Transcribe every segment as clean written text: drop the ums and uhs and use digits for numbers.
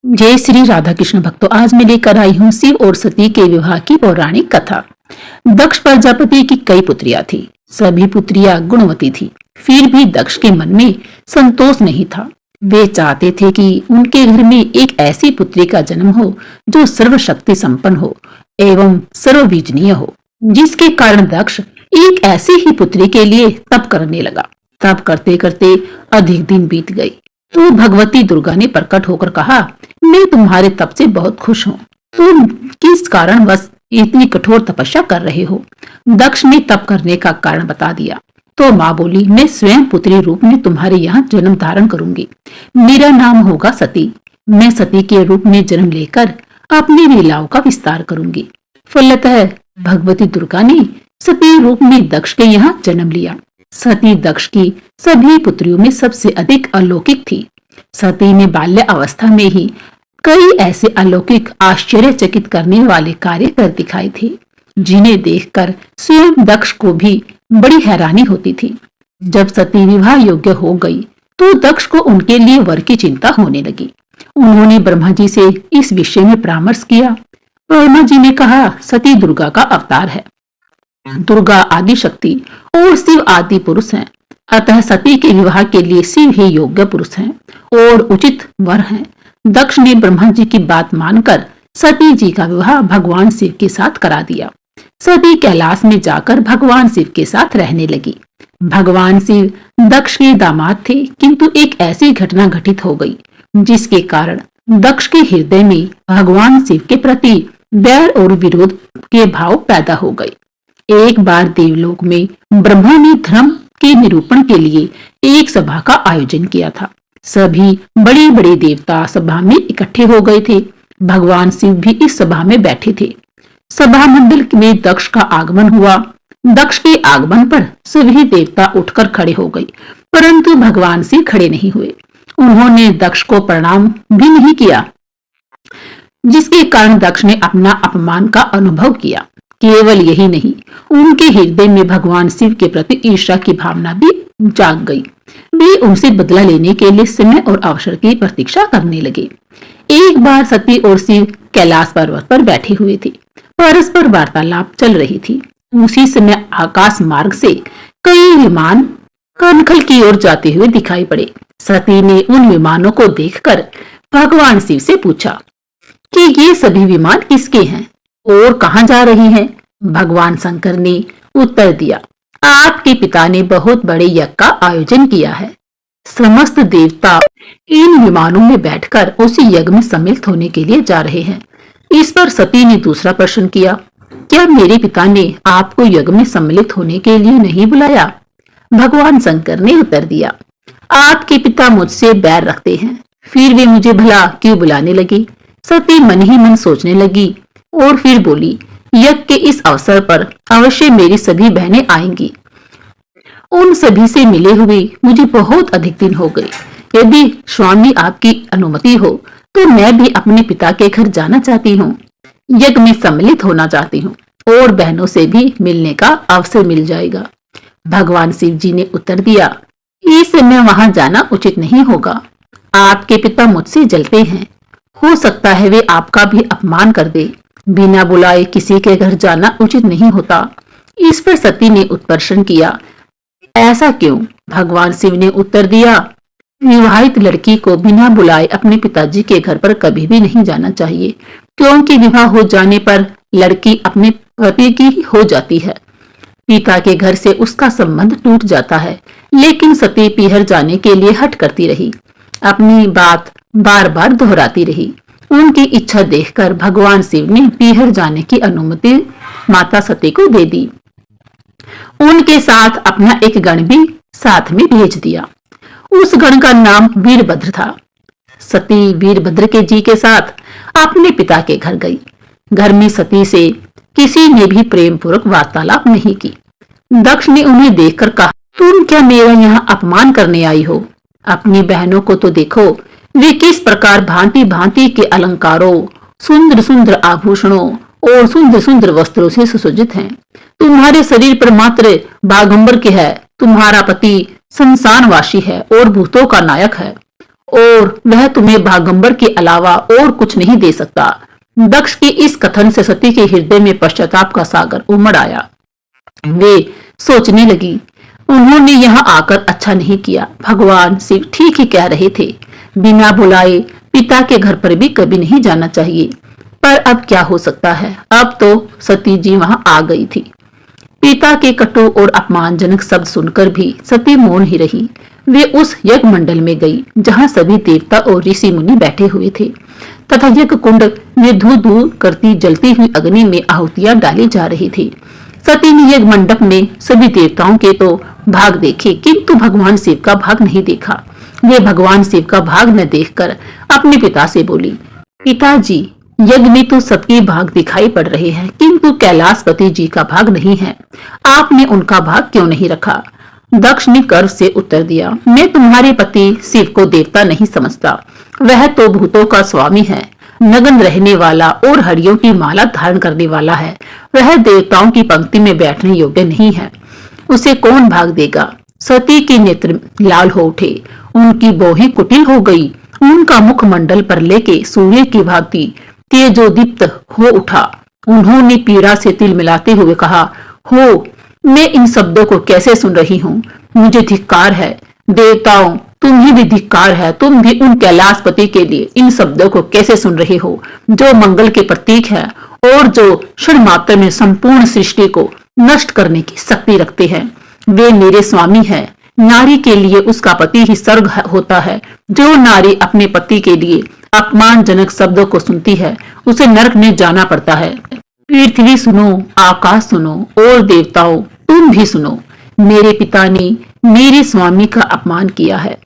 जय श्री राधा कृष्ण भक्तों, आज मैं लेकर आई हूँ शिव और सती के विवाह की पौराणिक कथा। दक्ष प्रजापति की कई पुत्रियां थी। सभी पुत्रियां गुणवती थी। फिर भी दक्ष के मन में संतोष नहीं था। वे चाहते थे कि उनके घर में एक ऐसी पुत्री का जन्म हो जो सर्वशक्ति संपन्न हो एवं सर्वबीजनीय हो, जिसके कारण दक्ष एक ऐसी ही पुत्री के लिए तप करने लगा। तप करते करते अधिक दिन बीत गए तो भगवती दुर्गा ने प्रकट होकर कहा, मैं तुम्हारे तप से बहुत खुश हूँ। तुम किस कारण बस इतनी कठोर तपस्या कर रहे हो? दक्ष ने तप करने का कारण बता दिया तो माँ बोली, मैं स्वयं पुत्री रूप में तुम्हारे यहाँ जन्म धारण करूंगी। मेरा नाम होगा सती। मैं सती के रूप में जन्म लेकर अपनी लीलाओं का विस्तार करूंगी। फलतः भगवती दुर्गा ने सती रूप में दक्ष के यहाँ जन्म लिया। सती दक्ष की सभी पुत्रियों में सबसे अधिक अलौकिक थी। सती ने बाल्य अवस्था में ही कई ऐसे अलौकिक आश्चर्यचकित करने वाले कार्य कर दिखाए थे, जिन्हें देखकर स्वयं दक्ष को भी बड़ी हैरानी होती थी। जब सती विवाह योग्य हो गई तो दक्ष को उनके लिए वर की चिंता होने लगी। उन्होंने ब्रह्मा जी से इस विषय में परामर्श किया। ब्रह्मा जी ने कहा, सती दुर्गा का अवतार है। दुर्गा आदि शक्ति और शिव आदि पुरुष हैं, अतः सती के विवाह के लिए शिव ही योग्य पुरुष हैं और उचित वर हैं। दक्ष ने ब्रह्मा जी की बात मानकर सती जी का विवाह भगवान शिव के साथ करा दिया। सती कैलाश में जाकर भगवान शिव के साथ रहने लगी। भगवान शिव दक्ष के दामाद थे, किंतु एक ऐसी घटना घटित हो गई जिसके कारण दक्ष के हृदय में भगवान शिव के प्रति बैर और विरोध के भाव पैदा हो गए। एक बार देवलोक में ब्रह्मा ने धर्म के निरूपण के लिए एक सभा का आयोजन किया था। सभी बड़े बड़े देवता सभा में इकट्ठे हो गए थे। भगवान शिव भी इस सभा में बैठे थे। सभा मंडल में दक्ष का आगमन हुआ। दक्ष के आगमन पर सभी देवता उठकर खड़े हो गए, परंतु भगवान शिव खड़े नहीं हुए। उन्होंने दक्ष को प्रणाम भी नहीं किया, जिसके कारण दक्ष ने अपना अपमान का अनुभव किया। केवल यही नहीं, उनके हृदय में भगवान शिव के प्रति ईर्ष्या की भावना भी जाग गई। वे उनसे बदला लेने के लिए समय और अवसर की प्रतीक्षा करने लगे। एक बार सती और शिव कैलाश पर्वत पर बैठे हुए थे। परस्पर वार्तालाप चल रही थी। उसी समय आकाश मार्ग से कई विमान कनखल की ओर जाते हुए दिखाई पड़े। सती ने उन विमानों को देखकर भगवान शिव से पूछा कि ये सभी विमान किसके हैं और कहां जा रही हैं? भगवान शंकर ने उत्तर दिया, आपके पिता ने बहुत बड़े यज्ञ का आयोजन किया है। समस्त देवता इन विमानों में बैठकर उसी यज्ञ में सम्मिलित होने के लिए जा रहे हैं। इस पर सती ने दूसरा प्रश्न किया, क्या मेरे पिता ने आपको यज्ञ में सम्मिलित होने के लिए नहीं बुलाया? भगवान शंकर ने उत्तर दिया, आपके पिता मुझसे बैर रखते हैं, फिर वे मुझे भला क्यों बुलाने लगी? सती मन ही मन सोचने लगी और फिर बोली, यज्ञ के इस अवसर पर अवश्य मेरी सभी बहनें आएंगी। उन सभी से मिले हुए मुझे बहुत अधिक दिन हो गए। यदि स्वामी आपकी अनुमति हो तो मैं भी अपने पिता के घर जाना चाहती हूँ। यज्ञ में सम्मिलित होना चाहती हूँ और बहनों से भी मिलने का अवसर मिल जाएगा। भगवान शिव जी ने उत्तर दिया, इस समय वहां जाना उचित नहीं होगा। आपके पिता मुझसे जलते हैं। हो सकता है वे आपका भी अपमान कर दे। बिना बुलाए किसी के घर जाना उचित नहीं होता। इस पर सती ने उत्तरप्रश्न किया, ऐसा क्यों? भगवान शिव ने उत्तर दिया, विवाहित लड़की को बिना बुलाए अपने पिताजी के घर पर कभी भी नहीं जाना चाहिए, क्योंकि विवाह हो जाने पर लड़की अपने पति की हो जाती है। पिता के घर से उसका संबंध टूट जाता है। लेकिन सती पीहर जाने के लिए हट करती रही, अपनी बात बार बार दोहराती रही। उनकी इच्छा देखकर भगवान शिव ने पीहर जाने की अनुमति माता सती को दे दी। उनके साथ अपना एक गण भी साथ में भेज दिया। उस गण का नाम वीरभद्र था। सती वीरभद्र के जी के साथ अपने पिता के घर गई। घर में सती से किसी ने भी प्रेम पूर्वक वार्तालाप नहीं की। दक्ष ने उन्हें देखकर कहा, तुम क्या मेरा यहाँ अपमान करने आई हो? अपनी बहनों को तो देखो, वे किस प्रकार भांति भांति के अलंकारों, सुंदर सुंदर आभूषणों और सुंदर सुंदर वस्त्रों से सुसज्जित हैं। तुम्हारे शरीर पर मात्र बागंबर के है। तुम्हारा पति संसानवासी है और भूतों का नायक है और वह तुम्हें भागंबर के अलावा और कुछ नहीं दे सकता। दक्ष के इस कथन से सती के हृदय में पश्चाताप का सागर उमड़ आया। वे सोचने लगी, उन्होंने यहाँ आकर अच्छा नहीं किया। भगवान शिव ठीक ही कह रहे थे। बिना बुलाए पिता के घर पर भी कभी नहीं जाना चाहिए। पर अब क्या हो सकता है। अब तो सती जी वहां आ गई थी। पिता के कटु और अपमानजनक शब्द सुनकर भी सती मौन ही रही। वे उस यज्ञ मंडल में गई जहां सभी देवता और ऋषि मुनि बैठे हुए थे तथा यज्ञ कुंड में धू धू करती जलती हुई अग्नि में आहुतियां डाली जा रही थी। सती ने यज्ञ मंडप में सभी देवताओं के तो भाग देखे, किंतु भगवान शिव का भाग नहीं देखा। वे भगवान शिव का भाग न देखकर अपने पिता से बोली, पिताजी, यज्ञ में तो सबके भाग दिखाई पड़ रहे हैं, किंतु कैलाशपति जी का भाग नहीं है। आपने उनका भाग क्यों नहीं रखा। दक्ष ने गर्व से उत्तर दिया, मैं तुम्हारे पति शिव को देवता नहीं समझता। वह तो भूतों का स्वामी है, नग्न रहने वाला और हरियों की माला धारण करने वाला है। वह देवताओं की पंक्ति में बैठने योग्य नहीं है। उसे कौन भाग देगा। सती के नेत्र लाल हो उठे, उनकी भौहें कुटिल हो गई, उनका मुख मंडल पर लेके सूर्य की भांति तेजोदीप्त हो उठा। उन्होंने पीड़ा से तिल मिलाते हुए कहा, हो, मैं इन शब्दों को कैसे सुन रही हूँ। मुझे धिक्कार है। देवताओं, तुम्हें भी धिक्कार है। तुम भी उन कैलाशपति के लिए इन शब्दों को कैसे सुन रहे हो, जो मंगल के प्रतीक है और जो क्षण मात्र में संपूर्ण सृष्टि को नष्ट करने की शक्ति रखते हैं। वे मेरे स्वामी हैं। नारी के लिए उसका पति ही स्वर्ग होता है। जो नारी अपने पति के लिए अपमानजनक शब्दों को सुनती है, उसे नरक में जाना पड़ता है। पृथ्वी सुनो, आकाश सुनो और देवताओं तुम भी सुनो। मेरे पिता ने मेरे स्वामी का अपमान किया है,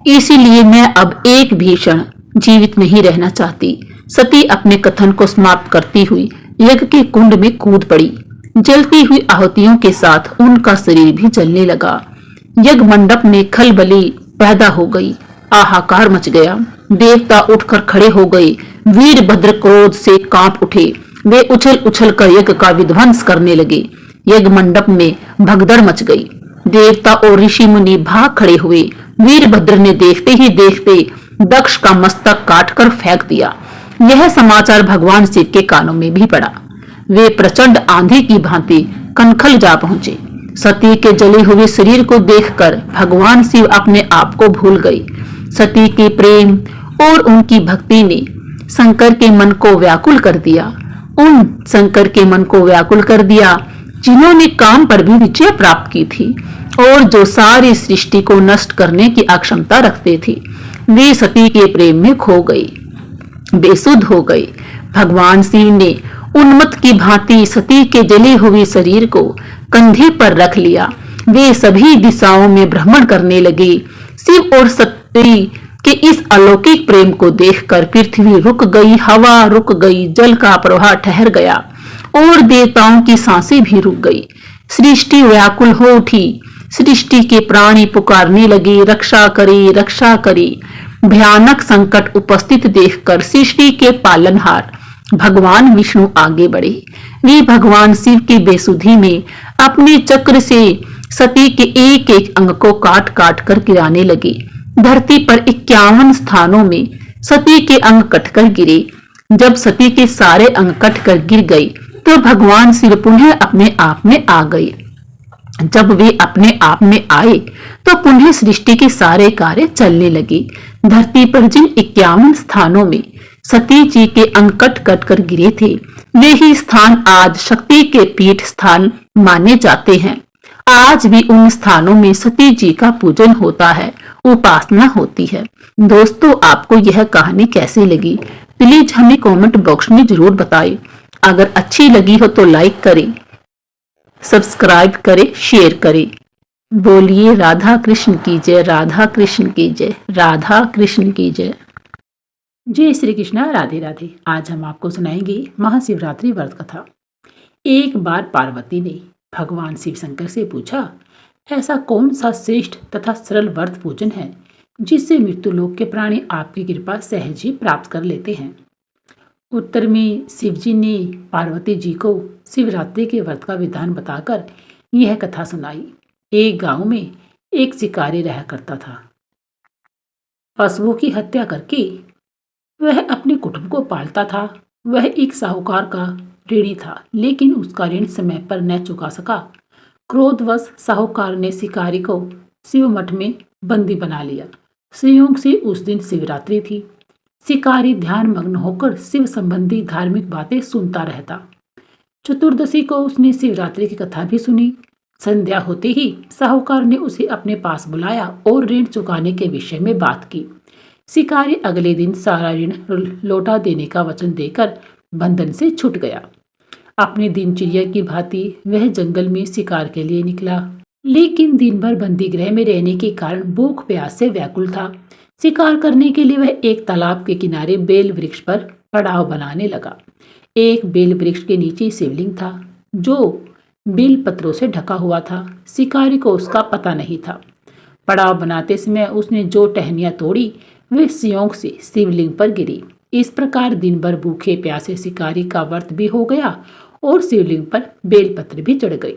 इसीलिए मैं अब एक भी क्षण जीवित नहीं रहना चाहती। सती अपने कथन को समाप्त करती हुई यज्ञ के कुंड में कूद पड़ी। जलती हुई आहुतियों के साथ उनका शरीर भी जलने लगा। यज्ञ मंडप में खलबली पैदा हो गई, हाहाकार मच गया। देवता उठकर खड़े हो गए। वीरभद्र क्रोध से कांप उठे। वे उछल उछल कर यज्ञ का विध्वंस करने लगे। यज्ञ मंडप में भगदड़ मच गई। देवता और ऋषि मुनि भाग खड़े हुए। वीरभद्र ने देखते ही देखते दक्ष का मस्तक काटकर फेंक दिया। यह समाचार भगवान शिव के कानों में भी पड़ा। वे प्रचंड आंधी की भांति कनखल जा पहुंचे। सती के जले हुए शरीर को देखकर भगवान शिव अपने आप को भूल गए। सती के प्रेम और उनकी भक्ति ने शंकर के मन को व्याकुल कर दिया। उन शंकर के मन को व्याकुल कर दिया जिन्होंने काम पर भी विजय प्राप्त की थी और जो सारी सृष्टि को नष्ट करने की अक्षमता रखते थे। वे सती के प्रेम में खो गए, बेसुध हो गए। भगवान शिव ने उन्मत्त की भांति सती के जले हुए शरीर को कंधे पर रख लिया। वे सभी दिशाओं में भ्रमण करने लगे। शिव और सती के इस अलौकिक प्रेम को देखकर पृथ्वी रुक गई, हवा रुक गई, जल का प्रवाह ठहर गया और देवताओं की सांसें भी रुक गई। सृष्टि व्याकुल हो उठी। सृष्टि के प्राणी पुकारने लगे, रक्षा करे, रक्षा करे। भयानक संकट उपस्थित देखकर सृष्टि के पालनहार भगवान विष्णु आगे बढ़े। वे भगवान शिव की बेसुधी में अपने चक्र से सती के एक एक अंग को काट काट कर गिराने लगे। धरती पर 51 स्थानों में सती के अंग कटकर गिरे। जब सती के सारे अंग कटकर गिर गए तो भगवान शिव पुनः अपने आप में आ गए। जब वे अपने आप में आए तो पुनः सृष्टि के सारे कार्य चलने लगे। धरती पर जिन 51 स्थानों में सती जी के अंग कट कट कर गिरे थे, वे ही स्थान आज शक्ति के पीठ स्थान माने जाते हैं। आज भी उन स्थानों में सती जी का पूजन होता है, उपासना होती है। दोस्तों, आपको यह कहानी कैसी लगी प्लीज हमें कमेंट बॉक्स में जरूर बताएं। अगर अच्छी लगी हो तो लाइक करें, सब्सक्राइब करें, शेयर करें। बोलिए राधा कृष्ण की जय, राधा कृष्ण की जय, राधा कृष्ण की जय। जय श्री कृष्णा, राधे राधे। आज हम आपको सुनाएंगे महाशिवरात्रि व्रत कथा। एक बार पार्वती ने भगवान शिव शंकर से पूछा, ऐसा कौन सा श्रेष्ठ तथा सरल व्रत पूजन है जिससे मृत्युलोक के प्राणी आपकी कृपा सहज ही प्राप्त कर लेते हैं। उत्तर में शिव जी ने पार्वती जी को शिवरात्रि के व्रत का विधान बताकर यह कथा सुनाई। एक गांव में एक शिकारी रहा करता था। पशुओं की हत्या करके वह अपने कुटुंब को पालता था। वह एक साहूकार का ऋणी था, लेकिन उसका ऋण समय पर न चुका सका। क्रोधवश साहूकार ने शिकारी को शिव मठ में बंदी बना लिया। संयोग से उस दिन शिवरात्रि थी। शिकारी ध्यान मग्न होकर शिव संबंधी धार्मिक बातें सुनता रहता। चतुर्दशी को उसने शिवरात्रि की कथा भी सुनी। संध्या होते ही साहूकार ने उसे अपने पास बुलाया और ऋण चुकाने के विषय में बात की। शिकारी अगले दिन सारा ऋण लौटा देने का वचन देकर बंधन से छूट गया। अपनी दिनचर्या की भांति वह जंगल में शिकार के लिए निकला, लेकिन दिन भर बंदी गृह में रहने के कारण भूख प्यास से व्याकुल था। शिकार करने के लिए वह एक तालाब के किनारे बेल वृक्ष पर पड़ाव बनाने लगा। एक बेल वृक्ष के नीचे शिवलिंग था, जो बेल पत्रों से ढका हुआ था। शिकारी को उसका पता नहीं था। पड़ाव बनाते समय उसने जो टहनियां तोड़ी वे सियोंक से शिवलिंग पर गिरी। इस प्रकार दिन भर भूखे प्यासे शिकारी का व्रत भी हो गया और शिवलिंग पर बेलपत्र भी चढ़ गई।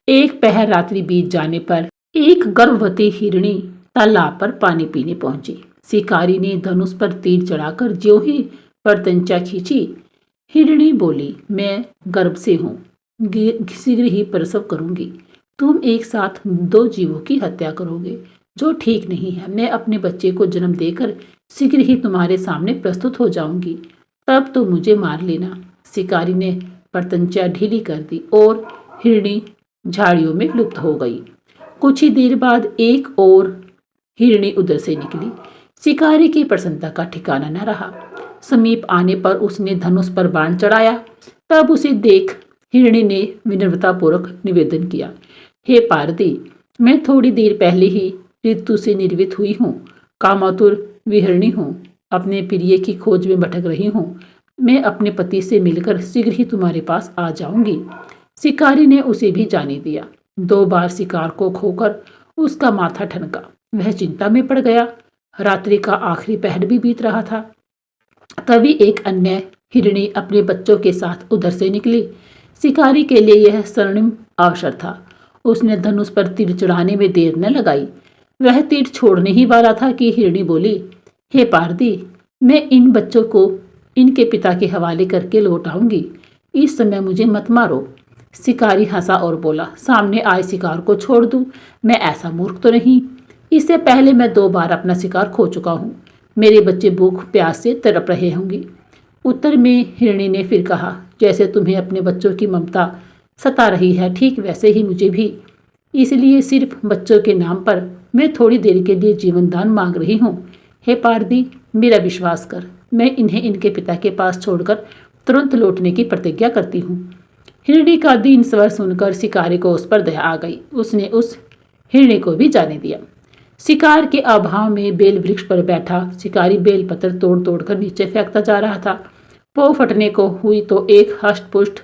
एक पहर रात्रि बीत जाने पर एक गर्भवती हिरणी तालाब पर पानी पीने पहुंची। शिकारी ने धनुष पर तीर चढ़ाकर ज्यों ही परतंचा खींची, हिरणी बोली, मैं गर्भ से हूँ, शीघ्र ही प्रसव करूंगी। तुम एक साथ दो जीवों की हत्या करोगे, जो ठीक नहीं है। मैं अपने बच्चे को जन्म देकर शीघ्र ही तुम्हारे सामने प्रस्तुत हो जाऊंगी, तब तो मुझे मार लेना। शिकारी ने परतंचा ढीली कर दी और हिरणी झाड़ियों में लुप्त हो गई। कुछ ही देर बाद एक और हिरणी उधर से निकली। शिकारी की प्रसन्नता का ठिकाना न रहा। समीप आने पर उसने धनुष पर बाण चढ़ाया। तब उसे देख हिरणी ने विनम्रतापूर्वक निवेदन किया, हे पार्वती, मैं थोड़ी देर पहले ही ऋतु से निर्वित हुई हूँ, कामातुर विहरणी हूँ, अपने प्रिय की खोज में भटक रही हूँ। मैं अपने पति से मिलकर शीघ्र ही तुम्हारे पास आ जाऊंगी। शिकारी ने उसे भी जाने दिया। 2 बार शिकार को खोकर उसका माथा ठनका। वह चिंता में पड़ गया। रात्रि का आखिरी पहर भी बीत रहा था। तभी एक अन्य हिरणी अपने बच्चों के साथ उधर से निकली। शिकारी के लिए यह स्वर्णिम अवसर था। उसने धनुष पर तीर चढ़ाने में देर न लगाई। वह तीर छोड़ने ही वाला था कि हिरणी बोली, हे पार्वती, मैं इन बच्चों को इनके पिता के हवाले करके लौट आऊंगी। इस समय मुझे मत मारो। शिकारी हंसा और बोला, सामने आए शिकार को छोड़ दूं? मैं ऐसा मूर्ख तो नहीं। इससे पहले मैं 2 बार अपना शिकार खो चुका हूँ। मेरे बच्चे भूख प्यास से तड़प रहे होंगे। उत्तर में हिरणी ने फिर कहा, जैसे तुम्हें अपने बच्चों की ममता सता रही है, ठीक वैसे ही मुझे भी। इसलिए सिर्फ बच्चों के नाम पर मैं थोड़ी देर के लिए जीवन दान मांग रही हूँ। हे पार्वती, मेरा विश्वास कर, मैं इन्हें इनके पिता के पास छोड़कर तुरंत लौटने की प्रतिज्ञा करती हूँ। हिरणी का दीन स्वर सुनकर शिकारी को उस पर दया आ गई। उसने उस हिरणी को भी जाने दिया। शिकार के अभाव में बेल वृक्ष पर बैठा शिकारी बेल पत्र तोड़ तोड़ कर नीचे फेंकता जा रहा था। पो फटने को हुई तो एक हष्टपुष्ट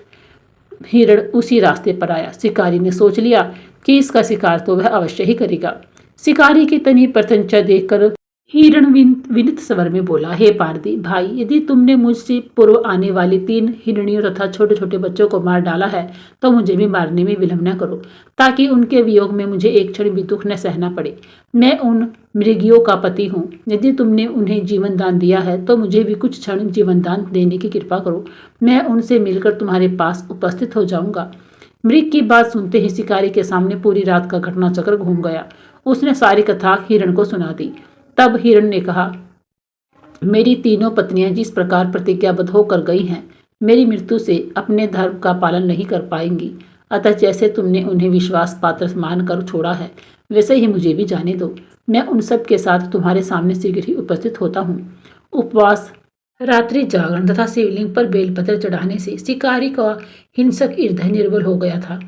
हिरण उसी रास्ते पर आया। शिकारी ने सोच लिया कि इसका शिकार तो वह अवश्य ही करेगा। शिकारी की तनी प्रत्यंचा देखकर हिरण विनित स्वर में बोला, हे पार्वती भाई, यदि तुमने मुझसे पूर्व आने वाली 3 हिरणियों तथा छोटे छोटे बच्चों को मार डाला है तो मुझे भी मारने में विलंब न करो, ताकि उनके वियोग में मुझे एक क्षण भी दुख न सहना पड़े। मैं उन मृगियों का पति हूँ। यदि तुमने उन्हें जीवन दान दिया है तो मुझे भी कुछ क्षण जीवन दान देने की कृपा करो। मैं उनसे मिलकर तुम्हारे पास उपस्थित हो जाऊंगा। मृग की बात सुनते ही शिकारी के सामने पूरी रात का घटनाचक्र घूम गया। उसने सारी कथा हिरण को सुना दी। तब हिरण ने कहा, मेरी तीनों पत्नियां जिस प्रकार प्रतिज्ञाबद्ध होकर गई हैं, मेरी मृत्यु से अपने धर्म का पालन नहीं कर पाएंगी। अतः जैसे तुमने उन्हें विश्वास पात्र मानकर छोड़ा है, वैसे ही मुझे भी जाने दो। मैं उन सब के साथ तुम्हारे सामने शीघ्र ही उपस्थित होता हूँ। उपवास, रात्रि जागरण तथा शिवलिंग पर बेलपत्र चढ़ाने से शिकारी का हिंसक हृदय निर्बल हो गया था।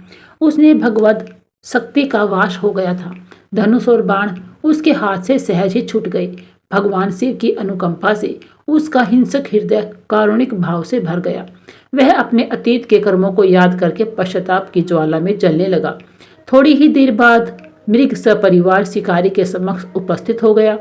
उसने भगवत शक्ति का वास हो गया था। धनुष और बाण उसके हाथ से सहज ही छूट गए। भगवान शिव की अनुकंपा से उसका हिंसक हृदय कारुणिक भाव से भर गया। वह अपने अतीत के कर्मों को याद करके पश्चाताप की ज्वाला में जलने लगा। थोड़ी ही देर बाद मृग सपरिवार शिकारी के समक्ष उपस्थित हो गया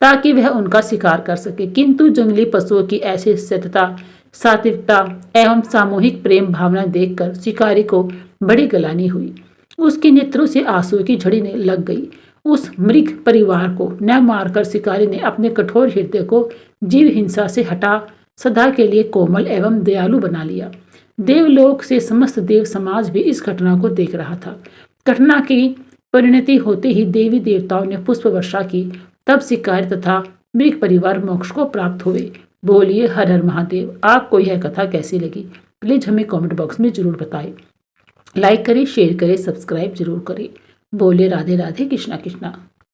ताकि वह उनका शिकार कर सके, किंतु जंगली पशुओं की ऐसी सतता, सात्विकता एवं सामूहिक प्रेम भावना देखकर शिकारी को बड़ी गलानी हुई। उसके नेत्रों से आंसू की झड़ी लग गई उस मृग परिवार को न मारकर शिकारी ने अपने कठोर हृदय को जीव हिंसा से हटा सदा के लिए कोमल एवं दयालु बना लिया। देवलोक से समस्त देव समाज भी इस घटना को देख रहा था। घटना की परिणति होते ही देवी देवताओं ने पुष्प वर्षा की। तब शिकारी तथा मृग परिवार मोक्ष को प्राप्त हुए। बोलिए हर हर महादेव। आपको यह कथा कैसी लगी प्लीज हमें कमेंट बॉक्स में जरूर बताएं। लाइक करें, शेयर करें, सब्सक्राइब जरूर करें। बोले राधे राधे, कृष्णा कृष्णा।